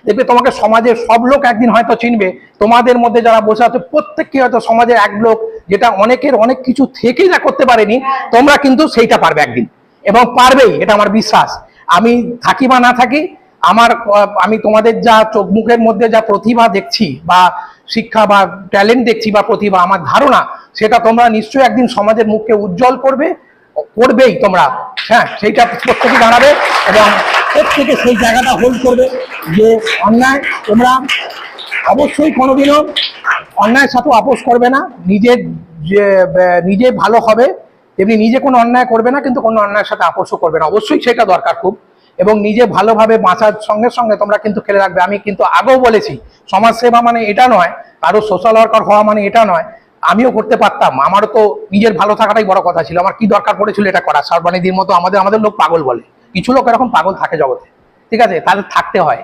দেখবে তোমাকে সমাজের সব লোক একদিন হয়তো চিনবে। তোমাদের মধ্যে যারা বসে আছে প্রত্যেককে হয়তো সমাজের এক লোক, যেটা অনেকের অনেক কিছু থেকেই যা করতে পারেনি, তোমরা কিন্তু সেইটা পারবে একদিন, এবং পারবেই, এটা আমার বিশ্বাস। আমি থাকি বা না থাকি, আমি তোমাদের যা চোখ মুখের মধ্যে যা প্রতিভা দেখছি, বা শিক্ষা বা ট্যালেন্ট দেখছি, বা প্রতিভা, আমার ধারণা সেটা তোমরা নিশ্চয়ই একদিন সমাজের মুখকে উজ্জ্বল করবেই তোমরা। হ্যাঁ, সেইটা প্রত্যেকে জানাবে, এবং প্রত্যেকে সেই জায়গাটা হোল্ড করবে যে অন্যায় তোমরা অবশ্যই কোনোদিনও অন্যায়ের সাথে আপোষ করবে না। নিজে ভালো হবে, তেমনি নিজে কোনো অন্যায় করবে না, কিন্তু কোনো অন্যায়ের সাথে আপোষও করবে না, অবশ্যই সেটা দরকার খুব। এবং নিজে ভালোভাবে বাঁচার সঙ্গে সঙ্গে তোমরা কিন্তু খেলে রাখবে। আমি কিন্তু আগেও বলেছি, সমাজসেবা মানে এটা নয়, কারো সোশ্যাল ওয়ার্কার হওয়া মানে এটা নয়। আমিও করতে পারতাম, আমারও তো নিজের ভালো থাকাটাই বড় কথা ছিল। আমার কি দরকার পড়েছিল এটা করা? সর্বানিধির মতো আমাদের লোক পাগল বলে, কিছু লোক এরকম পাগল থাকে জগতে, ঠিক আছে, তাদের থাকতে হয়।